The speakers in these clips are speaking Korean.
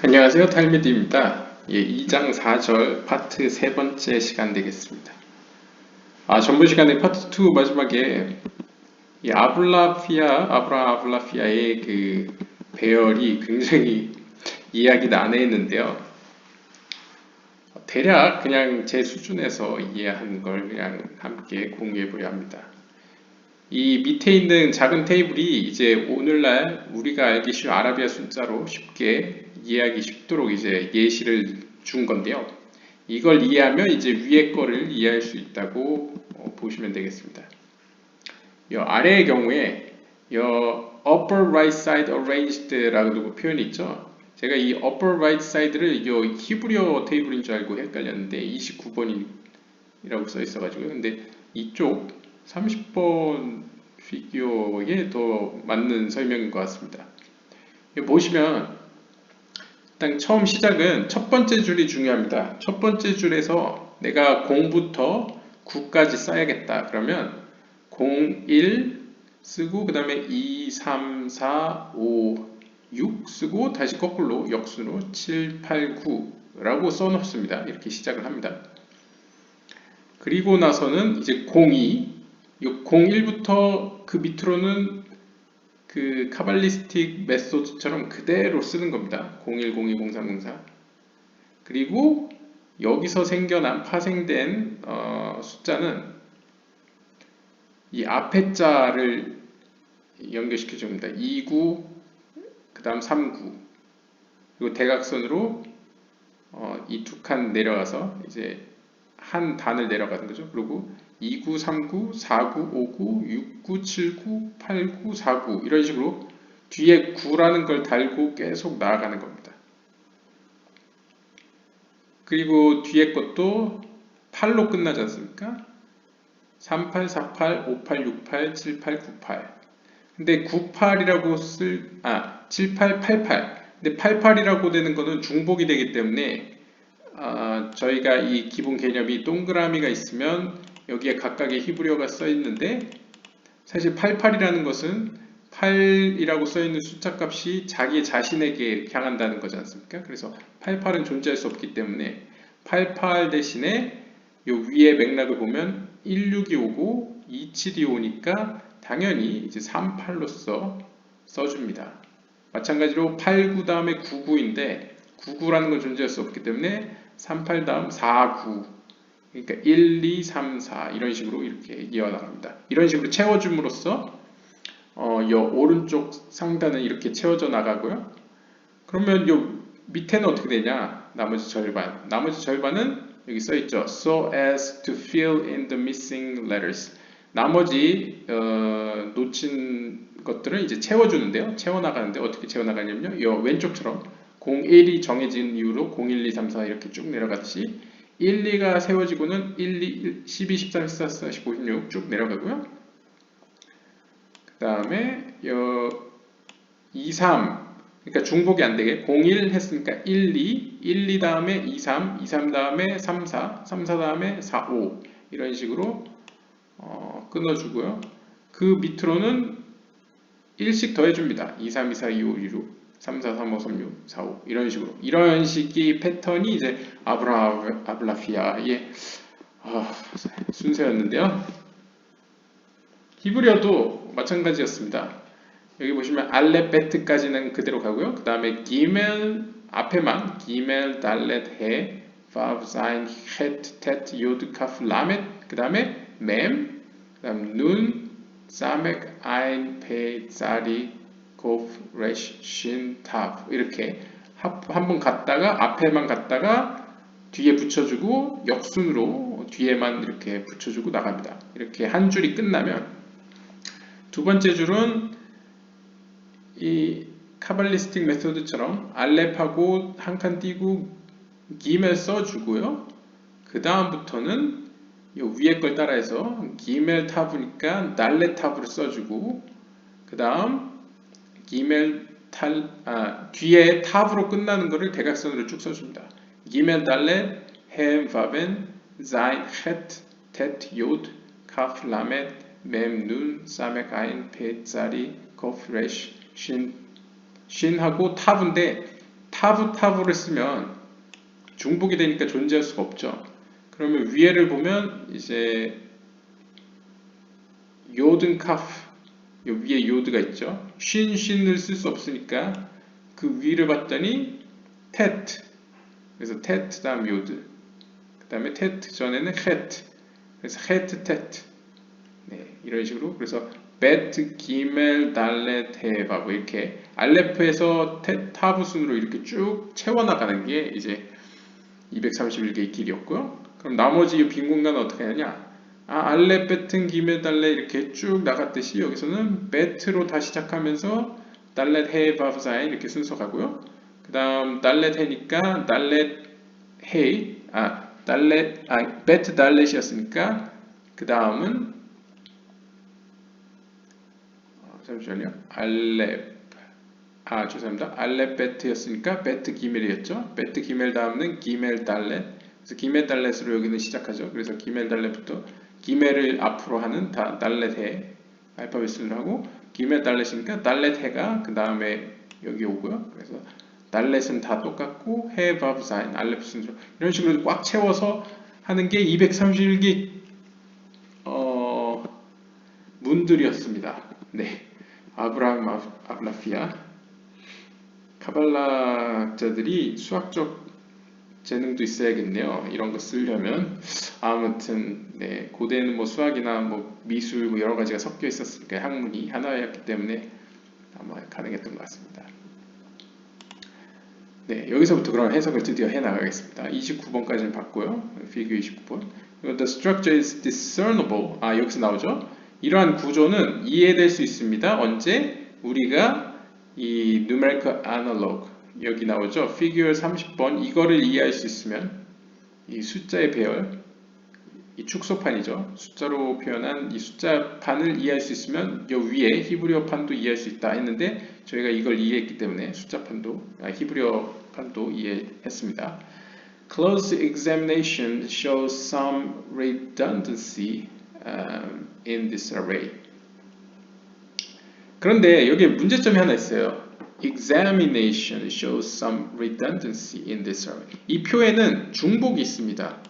안녕하세요. 탈미디입니다. 2장 4절 파트 세 번째 시간 되겠습니다. 전번 시간에 파트 2 마지막에 아브라함 아블라피아의 그 배열이 굉장히 이해하기 난해했는데요. 대략 그냥 제 수준에서 이해한 걸 그냥 함께 공유해 보려 합니다. 이 밑에 있는 작은 테이블이 이제 오늘날 우리가 알기 쉬운 아라비아 숫자로 쉽게 이해하기 쉽도록 이제 예시를 준 건데요. 이걸 이해하면 이제 위에 거를 이해할 수 있다고 보시면 되겠습니다. 이 아래의 경우에 이 upper right side arranged라고 표현이 있죠. 제가 이 upper right side를 이 히브리어 테이블인 줄 알고 헷갈렸는데 29번이라고 써 있어가지고요. 근데 이쪽 30번 피규어에 더 맞는 설명인 것 같습니다. 여기 보시면 일단 처음 시작은 첫 번째 줄이 중요합니다. 첫 번째 줄에서 내가 0부터 9까지 써야겠다. 그러면 0, 1 쓰고 그 다음에 2, 3, 4, 5, 6 쓰고 다시 거꾸로 역순으로 7, 8, 9라고 써놓습니다. 이렇게 시작을 합니다. 그리고 나서는 이제 02, 01부터 그 밑으로는 그 카발리스틱 메소드처럼 그대로 쓰는 겁니다. 01, 02, 03, 04. 그리고 여기서 생겨난 파생된 숫자는 이 앞에 자를 연결시켜 줍니다. 29, 그 다음 39. 그리고 대각선으로 이 두 칸 내려가서 이제 한 단을 내려가는 거죠. 그리고 29, 39, 49, 59, 69, 79, 89, 49 이런 식으로 뒤에 9라는 걸 달고 계속 나아가는 겁니다. 그리고 뒤에 것도 8로 끝나지 않습니까? 38, 48, 58, 68, 78, 98 근데 98이라고 78, 88 근데 88이라고 되는 거는 중복이 되기 때문에 저희가 이 기본 개념이 동그라미가 있으면 여기에 각각의 히브리어가 써 있는데 사실 88이라는 것은 8이라고 써 있는 숫자 값이 자기 자신에게 향한다는 거지 않습니까? 그래서 88은 존재할 수 없기 때문에 88 대신에 요 위에 맥락을 보면 16이 오고 27이 오니까 당연히 이제 38로서 써줍니다. 마찬가지로 89 다음에 99인데 99라는 건 존재할 수 없기 때문에 38 다음 49 그러니까 1, 2, 3, 4 이런 식으로 이렇게 이어나갑니다. 이런 식으로 채워줌으로써 요 오른쪽 상단은 이렇게 채워져 나가고요. 그러면 요 밑에는 어떻게 되냐? 나머지 절반은 여기 써 있죠. So as to fill in the missing letters. 나머지 놓친 것들은 이제 채워주는데요. 채워나가는데 어떻게 채워나가냐면요. 이 왼쪽처럼 01이 정해진 이후로 0, 1, 2, 3, 4 이렇게 쭉 내려가듯이 1, 2가 세워지고는 1, 2, 12, 13, 14, 15, 16 쭉 내려가고요. 그 다음에 2, 3 그러니까 중복이 안 되게 01 했으니까 1, 2, 1, 2 다음에 2, 3, 2, 3 다음에 3, 4, 3, 4 다음에 4, 5 이런 식으로 끊어주고요. 그 밑으로는 1씩 더해줍니다. 2, 3, 2, 4, 2, 5, 2, 6, 3, 4, 3, 5, 3, 6, 4, 5 이런 식으로 이런 식의 패턴이 이제 아블라피아의 순서였는데요. 히브리어도 마찬가지였습니다. 여기 보시면 알렙베트까지는 그대로 가고요. 그 다음에 기멜 앞에만 기멜 달렛 해 바브 자인 헷 텟 요드 카프 라멧 그 다음에 맴 그 다음 눈 사멕 아인 페 자리 고프 레시 신 타브 이렇게 한 번 갔다가 앞에만 갔다가 뒤에 붙여주고 역순으로 뒤에만 이렇게 붙여주고 나갑니다. 이렇게 한 줄이 끝나면 두 번째 줄은 이 카발리스틱 메소드처럼 알렙하고 한 칸 띄고 기멜 써주고요. 그 다음부터는 요 위에 걸 따라해서 기멜 타브니까 달렛 타브를 써주고 그 다음 기멜 뒤에 타브로 끝나는 거를 대각선으로 쭉 써줍니다. 기멜 달렛 햄 바벤 자인 헷 요드 카프 라멧 맴 눈 사멕 아인 페 자리 코프 레시 신하고 타부를 쓰면 중복이 되니까 존재할 수가 없죠. 그러면 위에를 보면 이제 요든카프, 요 위에 요드가 있죠. 쉰을 쓸 수 없으니까 그 위를 봤더니 테트, 그래서 테트 다음 요드, 그 다음에 테트 전에는 헤트, 그래서 헤트 테트. 네, 이런 식으로. 그래서 베트 기멜 달렛 헤바고 이렇게 알레프에서 타브 순으로 이렇게 쭉 채워나가는 게 이제 231개의 길이었고요. 그럼 나머지 빈 공간은 어떻게 하느냐? 알레 베튼 기멜 달렛 이렇게 쭉 나갔듯이 여기서는 베트로 다시 시작하면서 달렛 헤바브 사인 이렇게 순서 가고요. 그 다음 달렛 헤니까 달렛 헤이, 베트 달렛이었으니까 그 다음은 잠시만요. 죄송합니다. 알렙 베트였으니까 베트 기멜이었죠. 베트 기멜 다음은 기멜 달렛. 그래서 기멜 달렛으로 여기는 시작하죠. 그래서 기멜 달렛부터 기멜을 앞으로 하는 달렛 해 알파벳 순으로 하고 기멜 달렛이니까 달렛 해가 그 다음에 여기 오고요. 그래서 달렛은 다 똑같고 해 바브 사인 알렙 순으로 이런 식으로 꽉 채워서 하는 게 231개 문들이었습니다. 네. 아브라함 아블라피아 카발라학자들이 수학적 재능도 있어야겠네요. 이런 거 쓰려면 아무튼 네, 고대는 뭐 수학이나 뭐 미술 뭐 여러 가지가 섞여 있었으니까 학문이 하나였기 때문에 아마 가능했던 것 같습니다. 네, 여기서부터 그럼 해석을 드디어 해 나가겠습니다. 29번까지는 봤고요. 피규어 29번. The structure is discernible. 여기서 나오죠. 이러한 구조는 이해될 수 있습니다. 언제? 우리가 이 numerical analog 여기 나오죠. figure 30번 이거를 이해할 수 있으면 이 숫자의 배열 이 축소판이죠. 숫자로 표현한 이 숫자판을 이해할 수 있으면 요 위에 히브리어판도 이해할 수 있다 했는데 저희가 이걸 이해했기 때문에 히브리어판도 이해했습니다. Close examination shows some redundancy in this array. 그런데 여기에 문제점이 하나 있어요. Examination shows some redundancy in this array. 이 표에는 중복이 있습니다.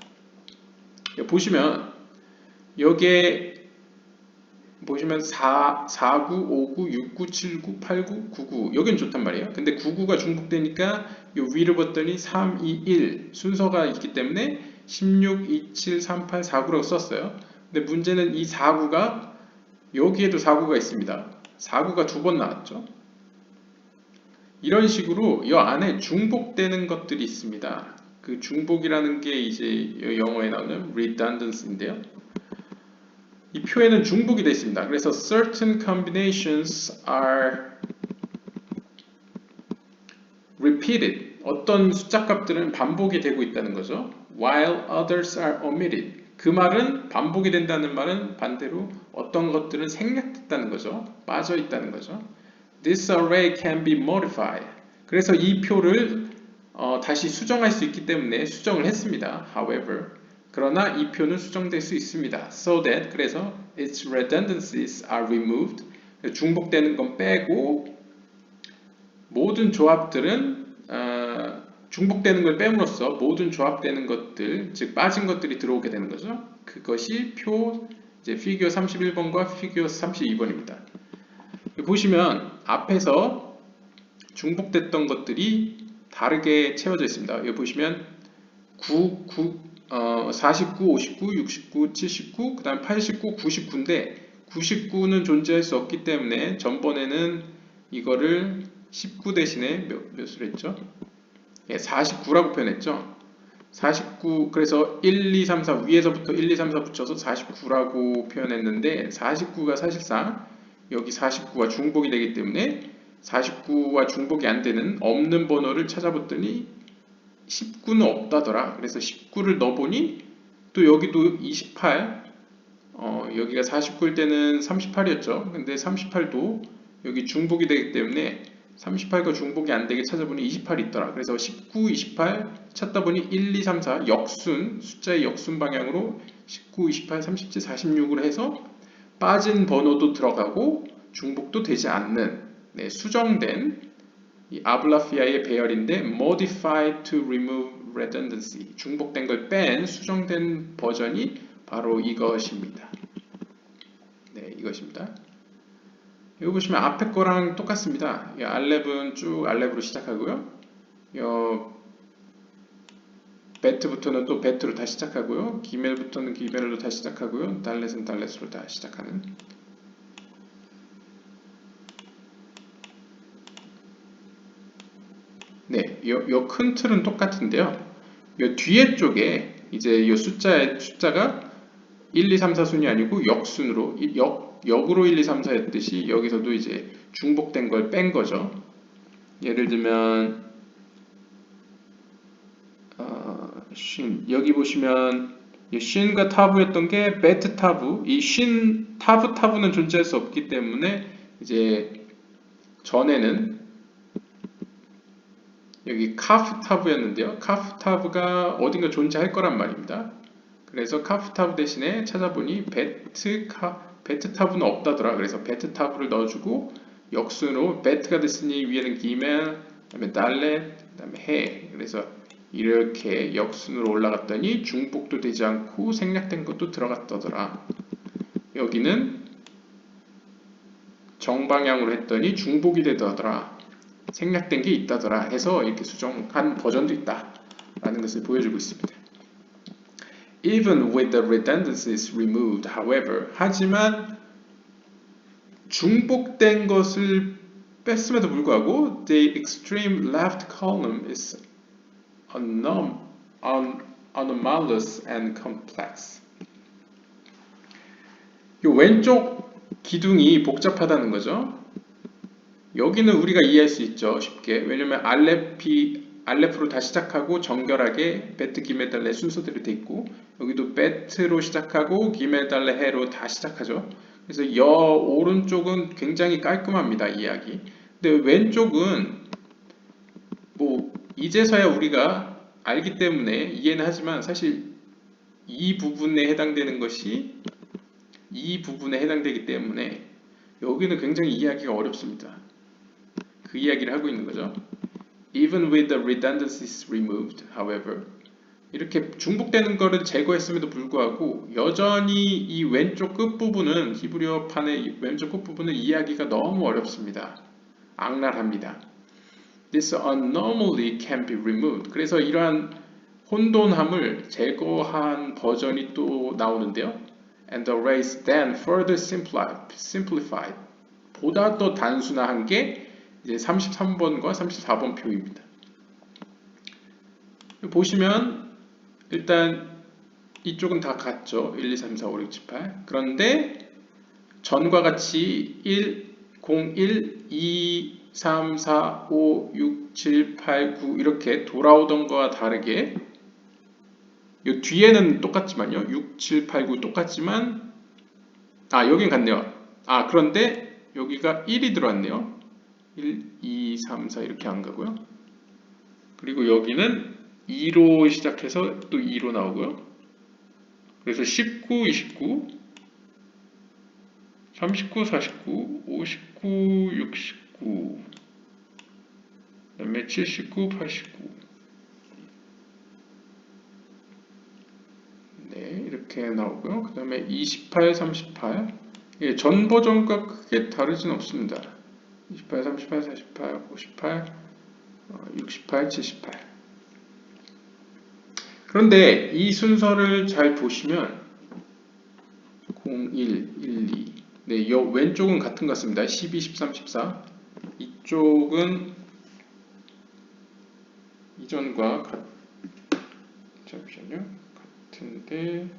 보시면 여기에 보시면 49, 59, 69, 79, 89, 99 여기는 좋단 말이에요. 근데 99가 중복되니까 요 위를 봤더니 3, 2, 1 순서가 있기 때문에 16, 27, 38, 49라고 썼어요. 근데 문제는 이 49가 여기에도 49가 있습니다. 49가 두 번 나왔죠. 이런 식으로 이 안에 중복되는 것들이 있습니다. 그 중복이라는 게 이제 영어에 나오는 redundancy인데요. 이 표에는 중복이 되어 있습니다. 그래서 certain combinations are repeated. 어떤 숫자 값들은 반복이 되고 있다는 거죠. while others are omitted. 그 말은 반복이 된다는 말은 반대로 어떤 것들은 생략됐다는 거죠. 빠져 있다는 거죠. This array can be modified. 그래서 이 표를 다시 수정할 수 있기 때문에 수정을 했습니다. However, 그러나 이 표는 수정될 수 있습니다. So that, 그래서 its redundancies are removed. 중복되는 건 빼고 모든 조합들은 중복되는 걸 빼므로써 모든 조합되는 것들, 즉 빠진 것들이 들어오게 되는 거죠. 그것이 표 이제 피규어 31번과 피규어 32번입니다. 보시면 앞에서 중복됐던 것들이 다르게 채워져 있습니다. 여기 보시면 49, 59, 69, 79, 그 다음 89, 99인데 99는 존재할 수 없기 때문에 전번에는 이거를 19 대신에 몇으로 했죠? 49라고 표현했죠. 49 그래서 1, 2, 3, 4 위에서부터 1, 2, 3, 4 붙여서 49라고 표현했는데 49가 사실상 여기 49와 중복이 되기 때문에 49와 중복이 안 되는 없는 번호를 찾아봤더니 19는 없다더라. 그래서 19를 넣어보니 또 여기도 28 여기가 49일 때는 38이었죠. 근데 38도 여기 중복이 되기 때문에 38과 중복이 안 되게 찾아보니 28이 있더라. 그래서 19, 28 찾다 보니 1, 2, 3, 4 역순 숫자의 역순 방향으로 19, 28, 37, 46으로 해서 빠진 번호도 들어가고 중복도 되지 않는 수정된 이 아블라피아의 배열인데 modified to remove redundancy. 중복된 걸 뺀 수정된 버전이 바로 이것입니다. 네, 이것입니다. 여기 보시면 앞에 거랑 똑같습니다. 이 알렙은 쭉 알렙으로 시작하고요. 베트부터는 또 베트로 다시 시작하고요. 기멜부터는 기멜로 다시 시작하고요. 달렛은 달렛으로 다시 시작하는. 네, 요 큰 틀은 똑같은데요. 요 뒤에 쪽에 이제 요 숫자가 1, 2, 3, 4 순이 아니고 역순으로 역으로 1, 2, 3, 4 했듯이 여기서도 이제 중복된 걸 뺀 거죠. 예를 들면 여기 보시면 쉰과 타부였던 게 베트 타부, 이 쉰 타부는 존재할 수 없기 때문에 이제 전에는 여기 카프 타부였는데요. 카프 타부가 어딘가 존재할 거란 말입니다. 그래서 카프 타부 대신에 찾아보니 베트 타부는 없다더라. 그래서 베트 타부를 넣어주고 역순으로 베트가 됐으니 위에는 기멜, 그다음에 달렛, 그다음에 해. 그래서 이렇게 역순으로 올라갔더니 중복도 되지 않고 생략된 것도 들어갔더라. 여기는 정방향으로 했더니 중복이 되더라. 생략된 게 있다더라 해서 이렇게 수정한 버전도 있다 라는 것을 보여주고 있습니다. Even with the redundancies removed, however, 하지만 중복된 것을 뺐음에도 불구하고 the extreme left column is anomalous and complex. 이 왼쪽 기둥이 복잡하다는 거죠. 여기는 우리가 이해할 수 있죠. 쉽게. 왜냐면 알렙으로 다 시작하고 정결하게 베트, 기멜, 달레 순서대로 돼 있고 여기도 베트로 시작하고 기멜, 달레, 해로 다 시작하죠. 그래서 오른쪽은 굉장히 깔끔합니다. 이야기. 근데 왼쪽은 뭐 이제서야 우리가 알기 때문에 이해는 하지만 사실 이 부분에 해당되는 것이 이 부분에 해당되기 때문에 여기는 굉장히 이해하기가 어렵습니다. 그 이야기를 하고 있는 거죠. Even with the redundancies removed, however, 이렇게 중복되는 것을 제거했음에도 불구하고 여전히 이 왼쪽 끝부분은 히브리어판의 왼쪽 끝부분은 이해하기가 너무 어렵습니다. 악랄합니다. This anomaly can be removed. 그래서 이러한 혼돈함을 제거한 버전이 또 나오는데요. And the array is then further simplified. 보다 더 단순화한 게 이제 33번과 34번 표입니다. 보시면 일단 이쪽은 다 같죠. 1, 2, 3, 4, 5, 6, 7, 8. 그런데 전과 같이 01, 2, 3, 4, 5, 6, 7, 8, 9 이렇게 돌아오던 거와 다르게 이 뒤에는 똑같지만요. 6, 7, 8, 9 똑같지만 여긴 같네요. 그런데 여기가 1이 들어왔네요. 1, 2, 3, 4 이렇게 안 가고요. 그리고 여기는 2로 시작해서 또 2로 나오고요. 그래서 19, 29, 39, 49, 59, 69, 그 다음에 79, 89. 네, 이렇게 나오고요. 그 다음에 28, 38. 예, 전 버전과 크게 다르진 없습니다. 28, 38, 48, 58, 68, 78. 그런데 이 순서를 잘 보시면 0, 1, 1, 2. 네, 요 왼쪽은 같은 것 같습니다. 12, 13, 14. 이쪽은 이전과 잠시만요. 같은데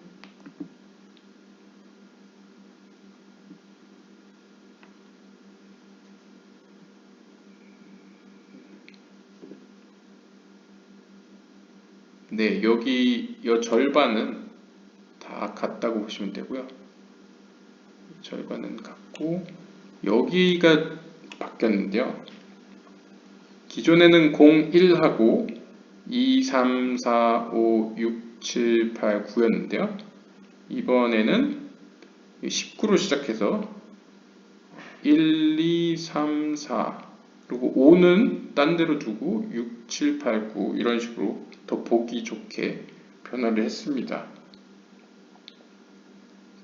네, 여기 이 절반은 다 같다고 보시면 되고요. 절반은 같고 여기가 바뀌었는데요. 기존에는 0, 1하고 2, 3, 4, 5, 6, 7, 8, 9였는데요. 이번에는 19로 시작해서 1, 2, 3, 4 그리고 5는 딴 데로 두고 6, 7, 8, 9 이런 식으로 더 보기 좋게 변화를 했습니다.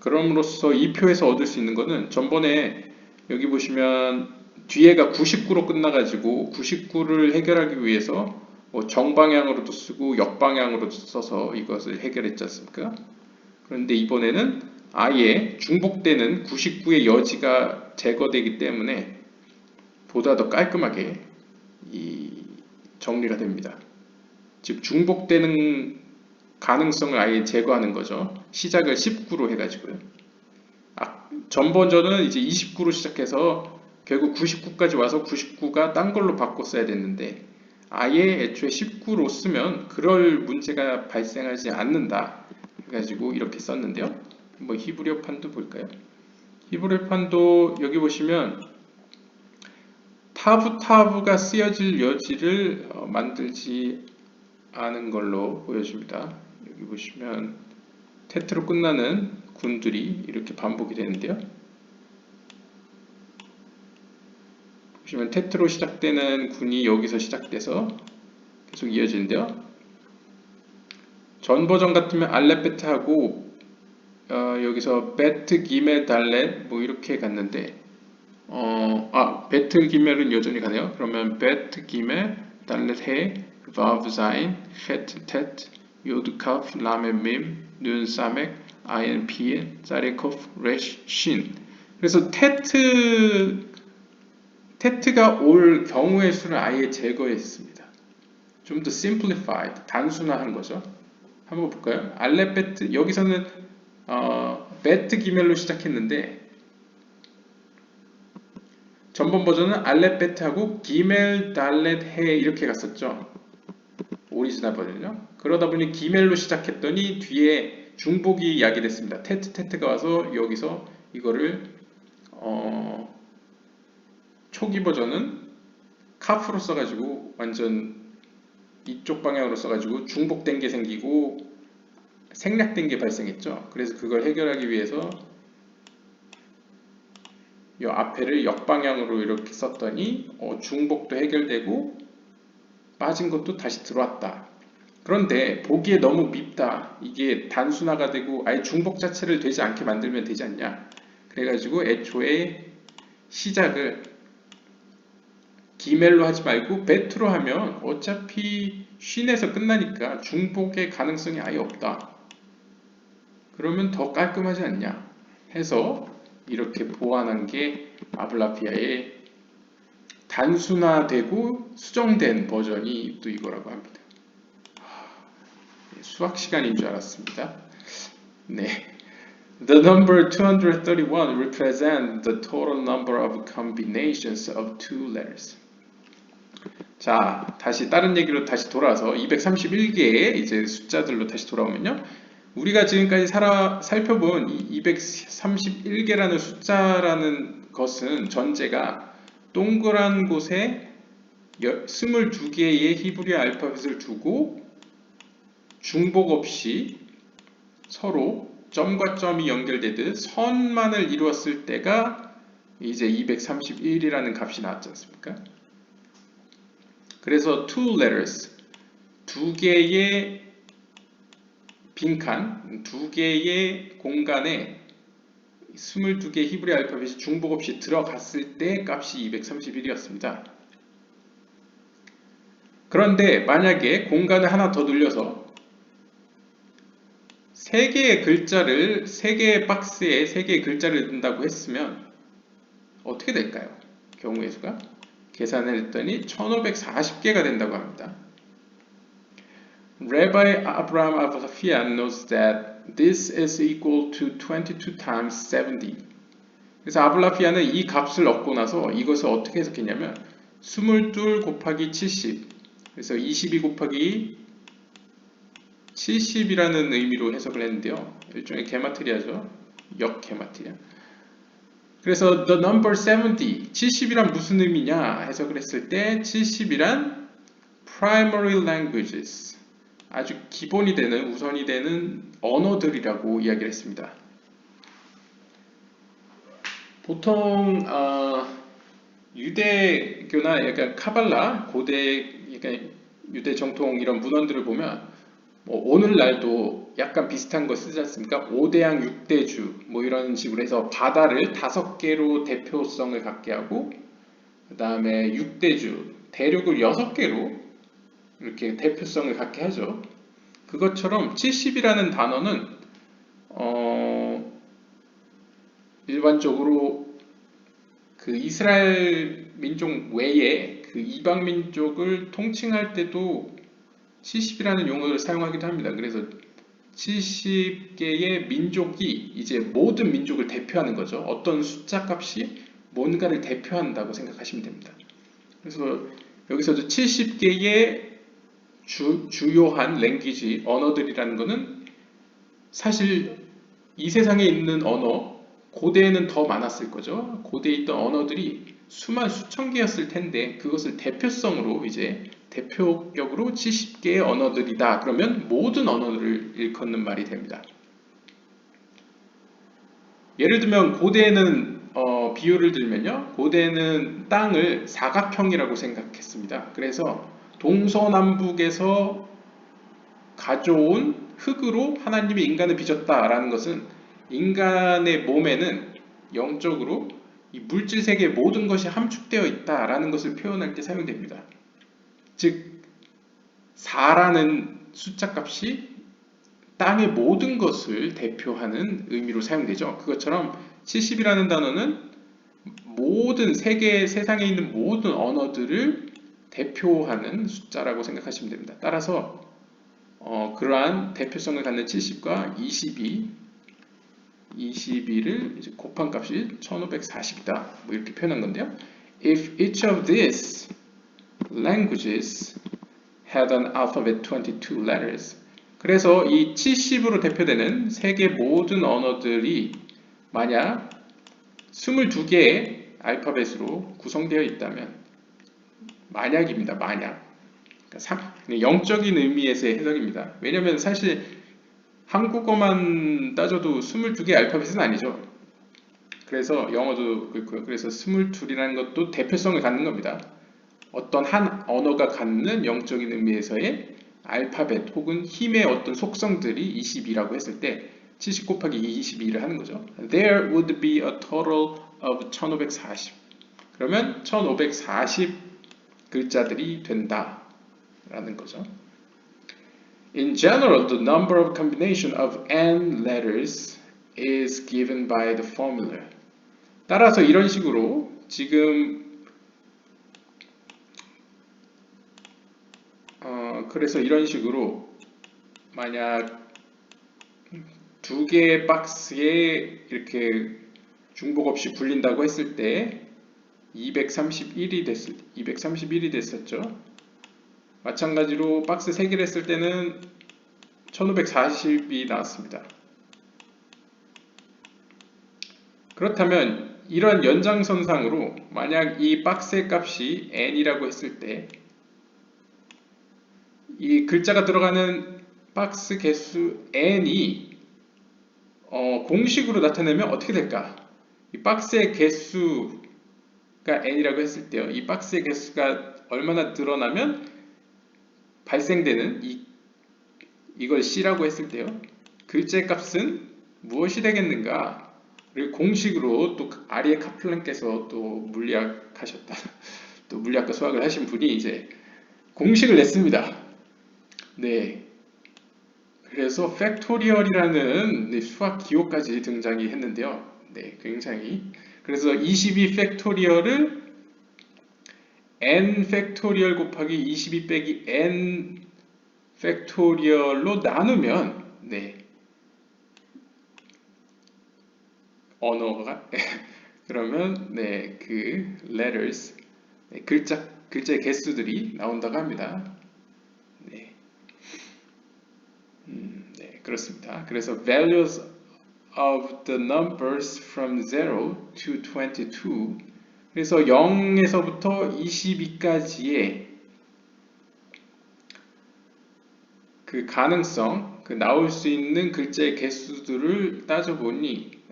그럼으로써 이 표에서 얻을 수 있는 거는 전번에 여기 보시면 뒤에가 99로 끝나가지고 99를 해결하기 위해서 뭐 정방향으로도 쓰고 역방향으로도 써서 이것을 해결했지 않습니까? 그런데 이번에는 아예 중복되는 99의 여지가 제거되기 때문에 보다 더 깔끔하게 정리가 됩니다. 즉 중복되는 가능성을 아예 제거하는 거죠. 시작을 19로 해가지고요. 전 버전은 이제 29로 시작해서 결국 99까지 와서 99가 딴 걸로 바꿨어야 됐는데 아예 애초에 19로 쓰면 그럴 문제가 발생하지 않는다 해가지고 이렇게 썼는데요. 한번 히브리어판도 볼까요? 히브리어판도 여기 보시면 타브가 쓰여질 여지를 만들지 않은 걸로 보여집니다. 여기 보시면 테트로 끝나는 군들이 이렇게 반복이 되는데요. 보시면 테트로 시작되는 군이 여기서 시작돼서 계속 이어지는데요. 전 버전 같으면 알렙베트하고 여기서 베트 기메 달렛 뭐 이렇게 갔는데 베트 기멜은 여전히 가네요. 그러면 베트 기메 달렛 해 바브 자인 헤트 테트 요드 카프 라메 밈 눈 사멕 아인 피에 자레코프 레시 신. 그래서 테트가 올 경우의 수를 아예 제거했습니다. 좀 더 simplified, 단순화한 거죠. 한번 볼까요? 알렙베트, 여기서는 베트 기멜로 시작했는데 전번 버전은 알렙베트하고 기멜 달렛 해 이렇게 갔었죠. 오리지널 버전이요. 그러다 보니 기멜로 시작했더니 뒤에 중복이 야기됐습니다. 테트가 와서 여기서 이거를 초기 버전은 카프로 써가지고 완전 이쪽 방향으로 써가지고 중복된 게 생기고 생략된 게 발생했죠. 그래서 그걸 해결하기 위해서 이 앞에를 역방향으로 이렇게 썼더니 중복도 해결되고 빠진 것도 다시 들어왔다. 그런데 보기에 너무 밉다. 이게 단순화가 되고 아예 중복 자체를 되지 않게 만들면 되지 않냐. 그래가지고 애초에 시작을 기멜로 하지 말고 베트로 하면 어차피 쉰에서 끝나니까 중복의 가능성이 아예 없다. 그러면 더 깔끔하지 않냐 해서 이렇게 보완한 게 아블라피아의 단순화되고 수정된 버전이 또 이거라고 합니다. 수학 시간인 줄 알았습니다. 네. The number 231 represents the total number of combinations of two letters. 자, 다시 다른 얘기로 다시 돌아와서 231개의 이제 숫자들로 다시 돌아오면요. 우리가 지금까지 살펴본 이 231개라는 숫자라는 것은 전제가 동그란 곳에 22개의 히브리 알파벳을 두고 중복 없이 서로 점과 점이 연결되듯 선만을 이루었을 때가 이제 231이라는 값이 나왔지 않습니까? 그래서 two letters, 두 개의 빈칸, 두 개의 공간에 22개 히브리 알파벳이 중복 없이 들어갔을 때 값이 231이었습니다. 그런데 만약에 공간을 하나 더 늘려서 3개의 글자를 3개의 박스에 3개의 글자를 넣는다고 했으면 어떻게 될까요? 경우의 수가 계산을 했더니 1540개가 된다고 합니다. Rabbi Abraham Abafian knows that this is equal to 22 times 70. 그래서 아블라피아는 이 값을 얻고 나서 이것을 어떻게 해석했냐면 22 곱하기 70. 그래서 22 곱하기 70이라는 의미로 해석을 했는데요. 일종의 게마트리아죠. 역게마트리아. 그래서 the number 70, 70이란 무슨 의미냐 해석을 했을 때 70이란 primary languages, 아주 기본이 되는 우선이 되는 언어들이라고 이야기를 했습니다. 보통 유대교나 약간 카발라, 고대, 약간 유대 정통 이런 문헌들을 보면 뭐 오늘날도 약간 비슷한 거 쓰지 않습니까? 5대양 6대주 뭐 이런 식으로 해서 바다를 5개로 대표성을 갖게 하고 그 다음에 6대주 대륙을 6개로 이렇게 대표성을 갖게 하죠. 그것처럼 70이라는 단어는 일반적으로 그 이스라엘 민족 외에 그 이방 민족을 통칭할 때도 70이라는 용어를 사용하기도 합니다. 그래서 70개의 민족이 이제 모든 민족을 대표하는 거죠. 어떤 숫자 값이 뭔가를 대표한다고 생각하시면 됩니다. 그래서 여기서도 70개의 주요한 랭귀지, 언어들이라는 것은 사실 이 세상에 있는 언어, 고대에는 더 많았을 거죠. 고대에 있던 언어들이 수천 개였을 텐데 그것을 대표성으로 이제 대표격으로 70개의 언어들이다. 그러면 모든 언어를 일컫는 말이 됩니다. 예를 들면 고대에는 비유를 들면요. 고대에는 땅을 사각형이라고 생각했습니다. 그래서 동서남북에서 가져온 흙으로 하나님이 인간을 빚었다라는 것은 인간의 몸에는 영적으로 이 물질 세계의 모든 것이 함축되어 있다라는 것을 표현할 때 사용됩니다. 즉 4라는 숫자 값이 땅의 모든 것을 대표하는 의미로 사용되죠. 그것처럼 70이라는 단어는 모든 세상에 있는 모든 언어들을 대표하는 숫자라고 생각하시면 됩니다. 따라서 그러한 대표성을 갖는 70과 22를 이제 곱한 값이 1540이다. 뭐 이렇게 표현한 건데요. If each of these languages had an alphabet 22 letters. 그래서 이 70으로 대표되는 세계 모든 언어들이 만약 22개의 알파벳으로 구성되어 있다면 만약입니다. 만약. 영적인 의미에서의 해석입니다. 왜냐하면 사실 한국어만 따져도 22개의 알파벳은 아니죠. 그래서 영어도 그렇고요. 그래서 22이라는 것도 대표성을 갖는 겁니다. 어떤 한 언어가 갖는 영적인 의미에서의 알파벳 혹은 힘의 어떤 속성들이 22라고 했을 때 70 곱하기 22를 하는 거죠. There would be a total of 1540. 그러면 1540 글자들이 된다 라는 거죠. In general, the number of combination of n letters is given by the formula. 따라서 이런 식으로 지금 그래서 이런 식으로 만약 2개의 박스에 이렇게 중복 없이 굴린다고 했을 때 231이 됐었죠. 마찬가지로 박스 3개를 했을 때는 1540이 나왔습니다. 그렇다면 이런 연장선상으로 만약 이 박스의 값이 n이라고 했을 때 이 글자가 들어가는 박스 개수 n이 공식으로 나타내면 어떻게 될까? 이 박스의 개수가 n이라고 했을 때요. 이 박스의 개수가 얼마나 늘어나면 발생되는 이걸 c라고 했을 때요. 글자의 값은 무엇이 되겠는가? 그리고 공식으로 또 아리에 카플란께서 또 물리학하셨다. 또 물리학과 수학을 하신 분이 이제 공식을 냈습니다. 네. 그래서 팩토리얼이라는 수학 기호까지 등장이 했는데요. 네, 굉장히. 그래서 22 팩토리얼을 n 팩토리얼 곱하기 22 빼기 n 팩토리얼로 나누면 네. 언어가 그러면 네, 그 letters 네, 글자의 개수들이 나온다고 합니다. 네. 네, 그렇습니다. 그래서 values of the numbers from 0 to 22 그래서 0에서부터 22까지의 그 가능성, 그 나올 수 있는 글자의 개수들을 따져보니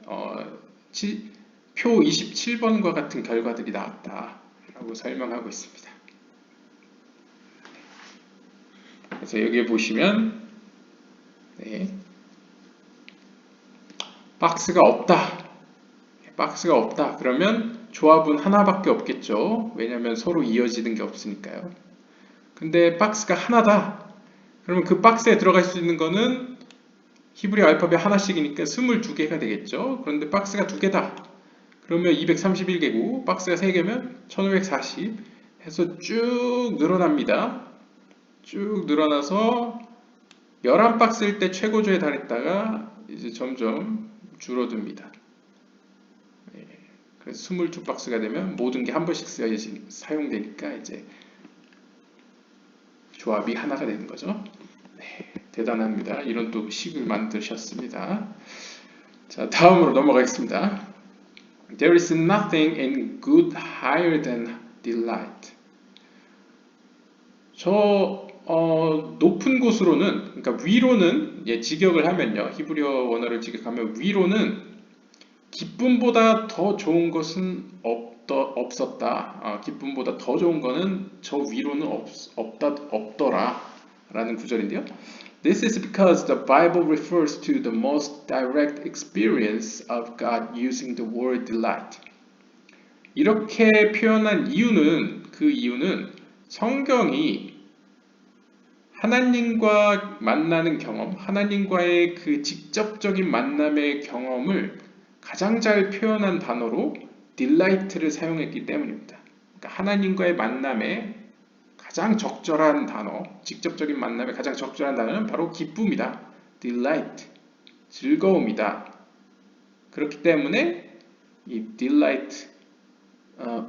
표 27번과 같은 결과들이 나왔다. 라고 설명하고 있습니다. 그래서 여기에 보시면 네, 박스가 없다. 박스가 없다. 그러면 조합은 하나밖에 없겠죠. 왜냐하면 서로 이어지는 게 없으니까요. 근데 박스가 하나다. 그러면 그 박스에 들어갈 수 있는 거는 히브리 알파벳 하나씩이니까 22개가 되겠죠. 그런데 박스가 2개다. 그러면 231개고 박스가 3개면 1540 해서 쭉 늘어납니다. 쭉 늘어나서 11박스일 때 최고조에 달했다가 이제 점점 줄어듭니다. 그래서 22박스가 되면 모든 게 한 번씩 사용되니까 이제 조합이 하나가 되는 거죠. 네, 대단합니다. 이런 또 식을 만드셨습니다. 자, 다음으로 넘어가겠습니다. There is nothing in good higher than delight. 높은 곳으로는, 그러니까 위로는, 직역을 하면요. 히브리어 원어를 직역하면 위로는 기쁨보다 더 좋은 것은 없었다. 기쁨보다 더 좋은 거는 저 위로는 없더라. 라는 구절인데요. This is because the Bible refers to the most direct experience of God using the word delight. 이렇게 표현한 이유는, 그 이유는 성경이 하나님과 만나는 경험, 하나님과의 그 직접적인 만남의 경험을 가장 잘 표현한 단어로 delight를 사용했기 때문입니다. 그러니까 하나님과의 만남에 가장 적절한 단어, 직접적인 만남에 가장 적절한 단어는 바로 기쁨이다. delight, 즐거움이다. 그렇기 때문에 이 delight,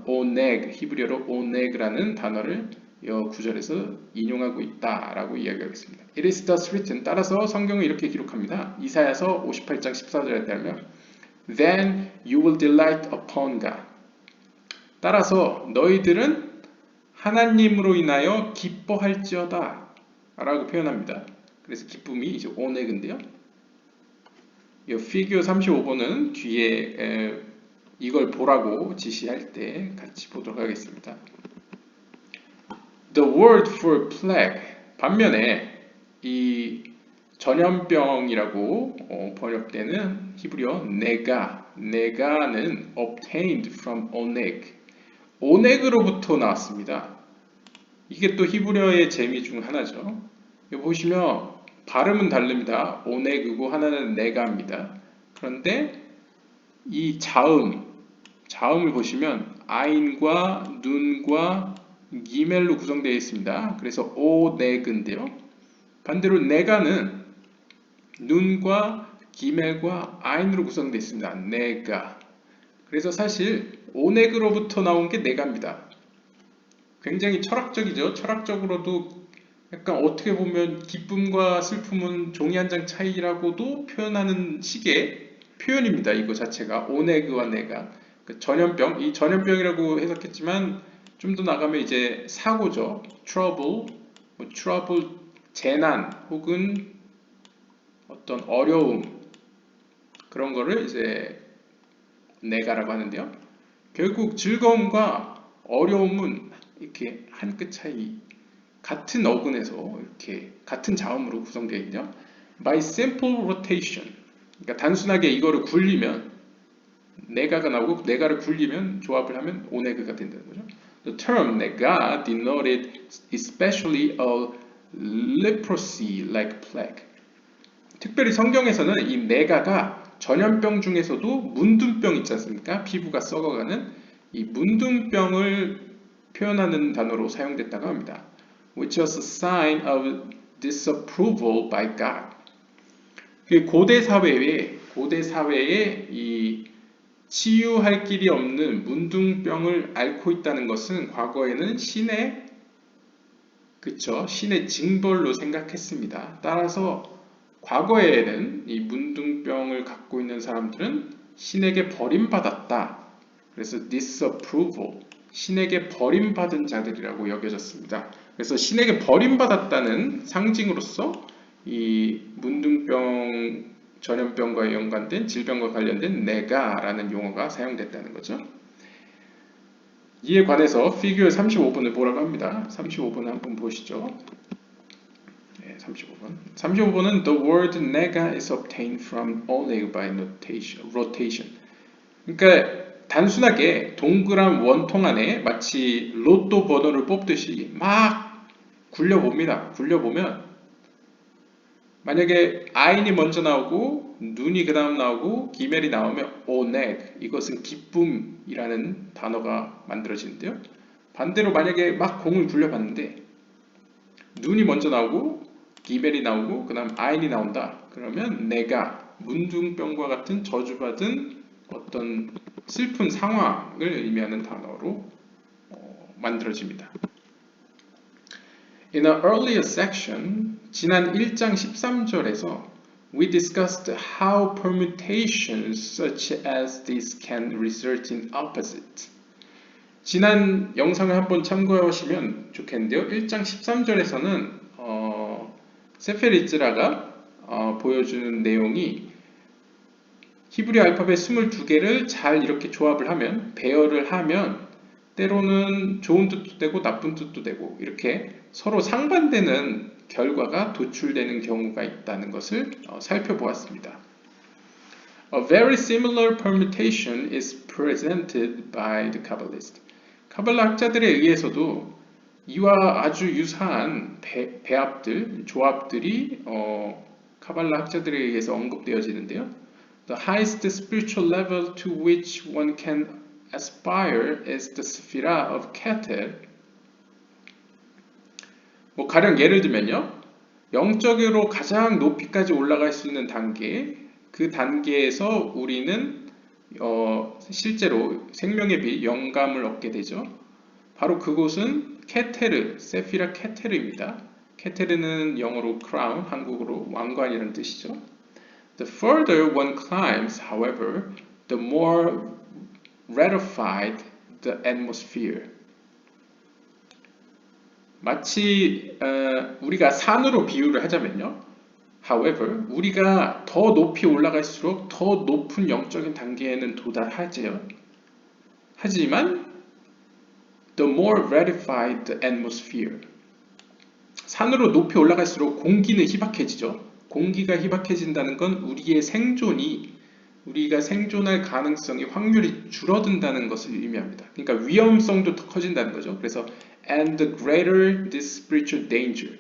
oneg, 히브리어로 oneg라는 단어를 이 구절에서 인용하고 있다라고 이야기하겠습니다. It is thus written. 따라서 성경은 이렇게 기록합니다. 이사야서 58장 14절에 따르면 Then you will delight upon God. 따라서 너희들은 하나님으로 인하여 기뻐할지어다 라고 표현합니다. 그래서 기쁨이 이제 oneg인데요. 이 피규어 35번은 뒤에 이걸 보라고 지시할 때 같이 보도록 하겠습니다. The word for plague. 반면에 이 전염병이라고 번역되는 히브리어 네가는 obtained from oneg. oneg으로부터 나왔습니다. 이게 또 히브리어의 재미 중 하나죠. 여기 보시면 발음은 다릅니다. oneg고 하나는 네가입니다. 그런데 이 자음을 보시면 아인과 눈과 기멜로 구성되어 있습니다. 그래서 오네그인데요. 반대로 네가는 눈과 기멜과 아인으로 구성되어 있습니다. 네가. 그래서 사실 오네그로부터 나온 게 네가입니다. 굉장히 철학적이죠. 철학적으로도 약간 어떻게 보면 기쁨과 슬픔은 종이 한 장 차이라고도 표현하는 식의 표현입니다. 이거 자체가 오네그와 네가. 그 전염병, 이 전염병이라고 해석했지만 좀 더 나가면 이제 사고죠. trouble, 재난 혹은 어떤 어려움 그런 거를 이제 네가라고 하는데요. 결국 즐거움과 어려움은 이렇게 한 끗 차이, 같은 어근에서 이렇게 같은 자음으로 구성되어 있죠. By simple rotation. 그러니까 단순하게 이거를 굴리면 네가가 나오고 네가를 굴리면 조합을 하면 오네그가 된다는 거죠. The term nega denoted especially a leprosy-like plague. 특별히 성경에서는 이 네가가 전염병 중에서도 문둥병 있지 않습니까? 피부가 썩어가는 이 문둥병을 표현하는 단어로 사용됐다고 합니다. Which was a sign of disapproval by God. 그 고대 사회에 이 치유할 길이 없는 문둥병을 앓고 있다는 것은 과거에는 신의 징벌로 생각했습니다. 따라서 과거에는 이 문둥병을 갖고 있는 사람들은 신에게 버림받았다. 그래서 disapproval, 신에게 버림받은 자들이라고 여겨졌습니다. 그래서 신에게 버림받았다는 상징으로서 이 문둥병, 전염병과 연관된 질병과 관련된 네가라는 용어가 사용됐다는 거죠. 이에 관해서 피규어 35번을 보라고 합니다. 35번 한번 보시죠. 네, 35번. 35번은 The word nega is obtained from Oleg by rotation. 그러니까 단순하게 동그란 원통 안에 마치 로또 번호를 뽑듯이 막 굴려봅니다. 굴려보면 만약에 아인이 먼저 나오고 눈이 그 다음 나오고 기멜이 나오면 오넥, 이것은 기쁨이라는 단어가 만들어지는데요. 반대로 만약에 막 공을 굴려봤는데 눈이 먼저 나오고 기멜이 나오고 그 다음 아인이 나온다. 그러면 내가 문둥병과 같은 저주받은 어떤 슬픈 상황을 의미하는 단어로 만들어집니다. In an earlier section, 지난 1장 13절에서 we discussed how permutations such as this can result in opposite. 지난 영상을 한번 참고하시면 좋겠는데요. 1장 13절에서는 세페리즈라가 보여주는 내용이 히브리 알파벳 22개를 잘 이렇게 조합을 하면, 배열을 하면 때로는 좋은 뜻도 되고 나쁜 뜻도 되고 이렇게 서로 상반되는 결과가 도출되는 경우가 있다는 것을 살펴보았습니다. A very similar permutation is presented by the Kabbalist. 카발라 학자들에 의해서도 이와 아주 유사한 배합들, 조합들이 카발라 학자들에 의해서 언급되어지는데요. The highest spiritual level to which one can aspire is the Sephirah of Keter. 가령 예를 들면요. 영적으로 가장 높이까지 올라갈 수 있는 단계, 그 단계에서 우리는 실제로 생명의 빛, 영감을 얻게 되죠. 바로 그곳은 케테르, 세피라 케테르입니다. 케테르는 영어로 crown, 한국어로 왕관이라는 뜻이죠. The further one climbs, however, the more rarefied the atmosphere. 마치 우리가 산으로 비유를 하자면요. However, 우리가 더 높이 올라갈수록 더 높은 영적인 단계에는 도달하지요. 하지만 the more rarefied the atmosphere. 산으로 높이 올라갈수록 공기는 희박해지죠. 공기가 희박해진다는 건 우리가 생존할 가능성이 확률이 줄어든다는 것을 의미합니다. 그러니까 위험성도 더 커진다는 거죠. 그래서 and the greater this spiritual danger.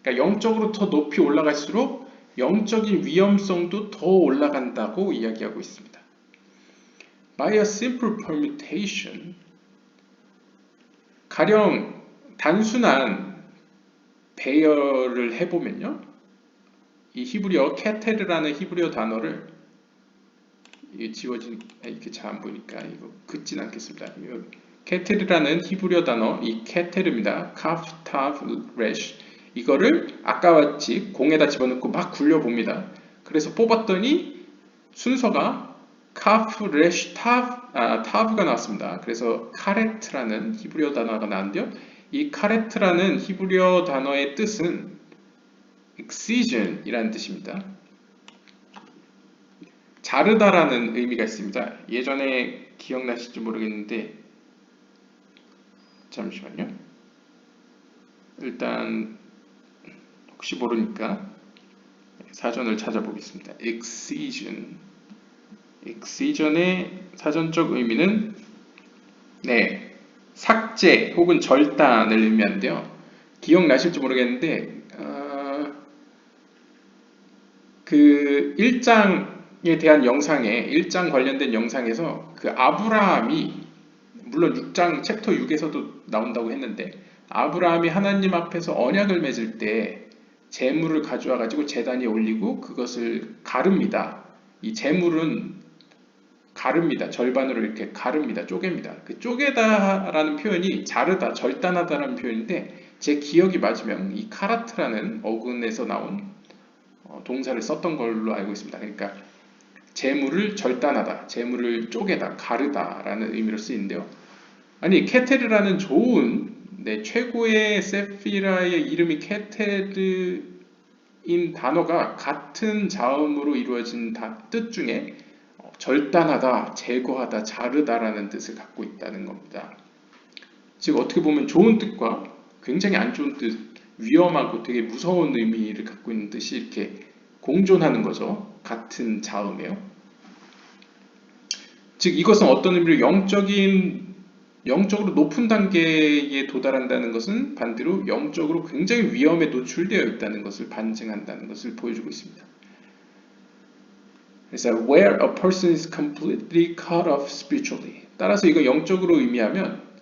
그러니까 영적으로 더 높이 올라갈수록 영적인 위험성도 더 올라간다고 이야기하고 있습니다. By a simple permutation, 가령 단순한 배열을 해보면요. 이 히브리어 케테르라는 히브리어 단어를 이렇게 잘 안 보니까 이거 긋진 않겠습니다. 케테르라는 히브리어 단어, 이 케테르입니다. 카프, 타브, 레쉬. 이거를 아까와 같이 공에다 집어넣고 막 굴려봅니다. 그래서 뽑았더니 순서가 카프, 레쉬, 타브가 나왔습니다. 그래서 카레트라는 히브리어 단어가 나왔는데요. 이 카레트라는 히브리어 단어의 뜻은 excision이라는 뜻입니다. 자르다라는 의미가 있습니다. 예전에 기억나실지 모르겠는데 잠시만요. 일단 혹시 모르니까 사전을 찾아보겠습니다. excision의 사전적 의미는 삭제 혹은 절단을 의미하는데요. 기억나실지 모르겠는데 그 1장에 대한 영상에 1장 관련된 영상에서 그 아브라함이 물론 6장 챕터 6에서도 나온다고 했는데 아브라함이 하나님 앞에서 언약을 맺을 때 제물을 가져와 가지고 제단에 올리고 그것을 가릅니다. 이 제물은 가릅니다. 절반으로 이렇게 가릅니다. 쪼갭니다. 그 쪼개다라는 표현이 자르다, 절단하다라는 표현인데 제 기억이 맞으면 이 카라트라는 어근에서 나온 동사를 썼던 걸로 알고 있습니다. 그러니까 재물을 절단하다, 재물을 쪼개다, 가르다라는 의미로 쓰이는데요. 아니 케테르라는 좋은 최고의 세피라의 이름이 케테르인 단어가 같은 자음으로 이루어진 뜻 중에 절단하다, 제거하다, 자르다라는 뜻을 갖고 있다는 겁니다. 즉 어떻게 보면 좋은 뜻과 굉장히 안 좋은 뜻, 위험하고 되게 무서운 의미를 갖고 있는 뜻이 이렇게 공존하는 거죠. 같은 자음에요. 즉 이것은 어떤 의미로 영적으로 높은 단계에 도달한다는 것은 반대로 영적으로 굉장히 위험에 노출되어 있다는 것을 반증한다는 것을 보여주고 있습니다. 그래서 where a person is completely cut off spiritually. 따라서 이거 영적으로 의미하면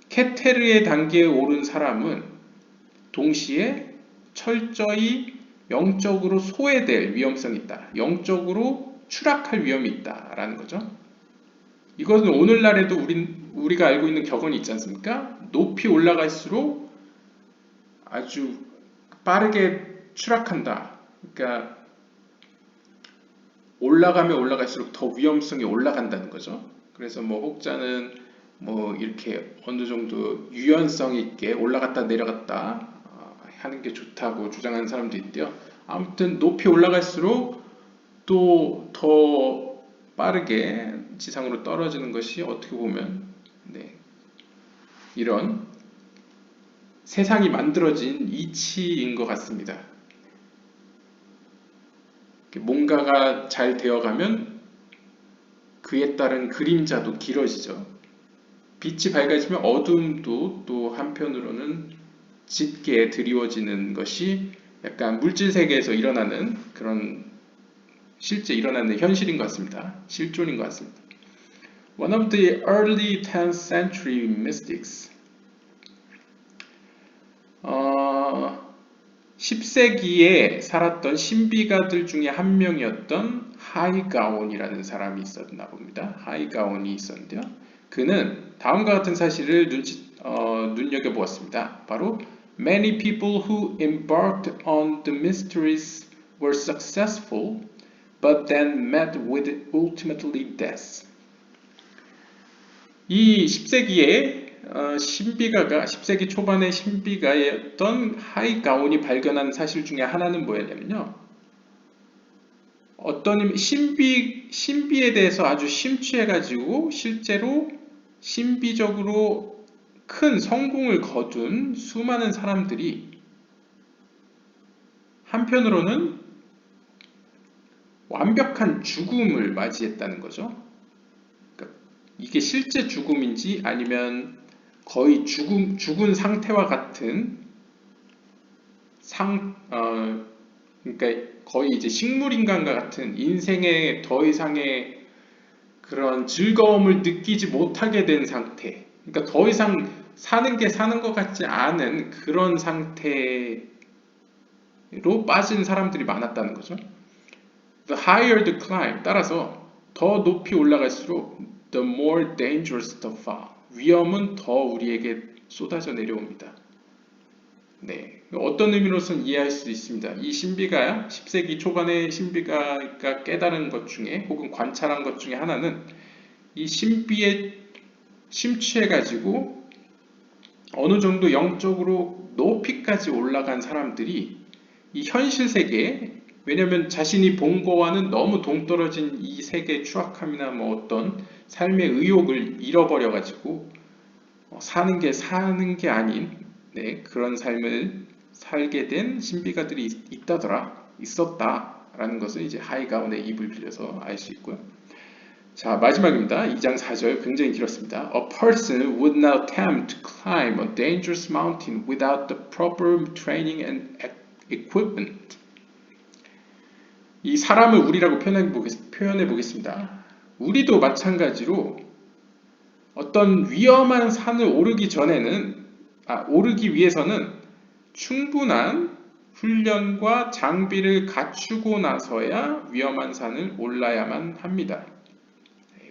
케테르의 단계에 오른 사람은 동시에 철저히 영적으로 소외될 위험성이 있다. 영적으로 추락할 위험이 있다라는 거죠. 이것은 오늘날에도 우리가 알고 있는 격언이 있지 않습니까? 높이 올라갈수록 아주 빠르게 추락한다. 그러니까 올라가면 올라갈수록 더 위험성이 올라간다는 거죠. 그래서 뭐 혹자는 뭐 이렇게 어느 정도 유연성 있게 올라갔다 내려갔다 하는 게 좋다고 주장하는 사람도 있대요. 아무튼 높이 올라갈수록 또 더 빠르게 지상으로 떨어지는 것이 어떻게 보면 이런 세상이 만들어진 이치인 것 같습니다. 뭔가가 잘 되어가면 그에 따른 그림자도 길어지죠. 빛이 밝아지면 어둠도 또 한편으로는 짙게 드리워지는 것이 약간 물질 세계에서 일어나는 그런 실제 일어나는 현실인 것 같습니다. 실존인 것 같습니다. One of the early 10th century mystics 10세기에 살았던 신비가들 중에 한 명이었던 하이가온이라는 사람이 있었나 봅니다. 하이가온이 있었는데요. 그는 다음과 같은 사실을 눈여겨보았습니다. 바로 Many people who embarked on the mysteries were successful, but then met with ultimately death. 이 10세기에 신비가가 10세기 초반의 신비가였던 하이가온이 발견한 사실 중에 하나는 뭐였냐면요. 어떤 신비에 대해서 아주 심취해가지고 실제로 신비적으로 큰 성공을 거둔 수많은 사람들이 한편으로는 완벽한 죽음을 맞이했다는 거죠. 그러니까 이게 실제 죽음인지 아니면 거의 죽은 상태와 같은 그러니까 거의 이제 식물인간과 같은 인생에 더 이상의 그런 즐거움을 느끼지 못하게 된 상태. 그러니까 더 이상 사는 게 사는 것 같지 않은 그런 상태로 빠진 사람들이 많았다는 거죠. The higher the climb, 따라서 더 높이 올라갈수록 the more dangerous the fall. 위험은 더 우리에게 쏟아져 내려옵니다. 네, 어떤 의미로서는 이해할 수 있습니다. 이 신비가 10세기 초반의 신비가가 깨달은 것 중에 혹은 관찰한 것 중에 하나는 이 신비에 심취해가지고 어느 정도 영적으로 높이까지 올라간 사람들이 이 현실 세계에 왜냐하면 자신이 본 거와는 너무 동떨어진 이 세계의 추악함이나 뭐 어떤 삶의 의욕을 잃어버려가지고 사는 게 아닌 그런 삶을 살게 된 신비가들이 있었다라는 것을 이제 하이가온의 입을 빌려서 알 수 있고요. 자, 마지막입니다. 2장 4절 굉장히 길었습니다. A person would not attempt to climb a dangerous mountain without the proper training and equipment. 이 사람을 우리라고 표현해 보겠습니다. 우리도 마찬가지로 어떤 위험한 산을 오르기 위해서는 충분한 훈련과 장비를 갖추고 나서야 위험한 산을 올라야만 합니다.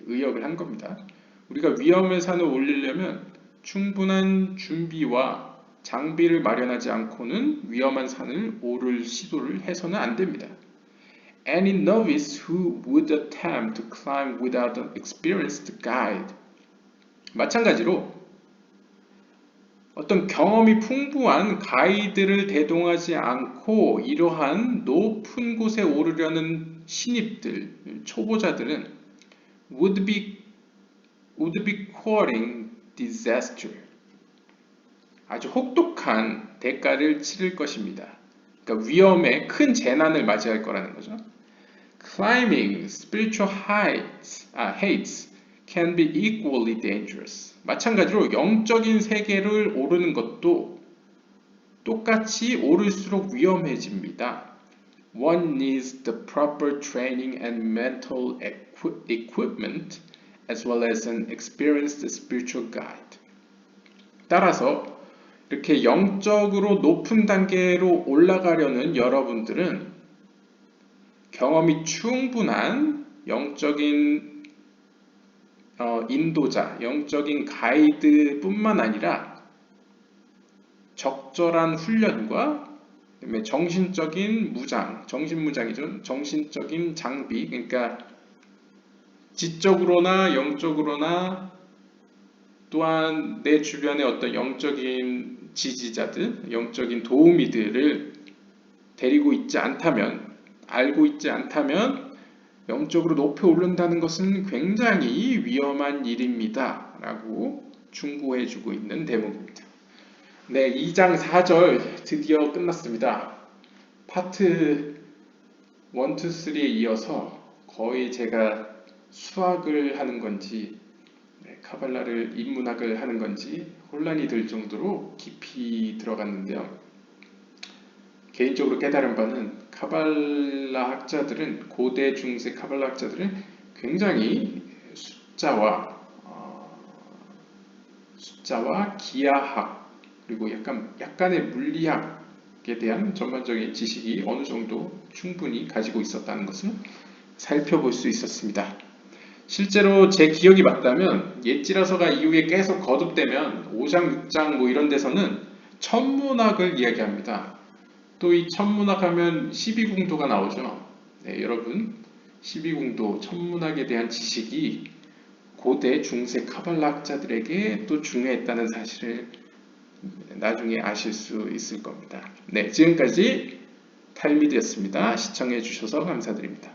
의역을 한 겁니다. 우리가 위험한 산을 올리려면 충분한 준비와 장비를 마련하지 않고는 위험한 산을 오를 시도를 해서는 안 됩니다. Any novice who would attempt to climb without an experienced guide. 마찬가지로 어떤 경험이 풍부한 가이드를 대동하지 않고 이러한 높은 곳에 오르려는 신입들, 초보자들은 would be courting disaster. 아주 혹독한 대가를 치를 것입니다. 그러니까 위험에 큰 재난을 맞이할 거라는 거죠. Climbing spiritual heights can be equally dangerous. 마찬가지로 영적인 세계를 오르는 것도 똑같이 오를수록 위험해집니다. One needs the proper training and mental equipment as well as an experienced spiritual guide. 따라서 이렇게 영적으로 높은 단계로 올라가려는 여러분들은 경험이 충분한 영적인 인도자, 영적인 가이드뿐만 아니라 적절한 훈련과 그다음에 정신적인 무장, 정신무장이죠. 정신적인 장비, 그러니까 지적으로나 영적으로나 또한 내 주변의 어떤 영적인 지지자들, 영적인 도우미들을 데리고 있지 않다면, 알고 있지 않다면 영적으로 높이 오른다는 것은 굉장히 위험한 일입니다. 라고 충고해 주고 있는 대목입니다. 네, 2장 4절 드디어 끝났습니다. 파트 1, 2, 3에 이어서 거의 제가 수학을 하는 건지 카발라를 인문학을 하는 건지 혼란이 들 정도로 깊이 들어갔는데요. 개인적으로 깨달은 바는 카발라 학자들은 고대 중세 카발라 학자들은 굉장히 숫자와 기하학 그리고 약간의 물리학에 대한 전반적인 지식이 어느 정도 충분히 가지고 있었다는 것을 살펴볼 수 있었습니다. 실제로 제 기억이 맞다면 옛지라서가 이후에 계속 거듭되면 5장, 6장 뭐 이런 데서는 천문학을 이야기합니다. 또 이 천문학 하면 12궁도가 나오죠. 네, 여러분 12궁도 천문학에 대한 지식이 고대 중세 카발라 학자들에게 또 중요했다는 사실을 나중에 아실 수 있을 겁니다. 네, 지금까지 탈미드였습니다. 시청해 주셔서 감사드립니다.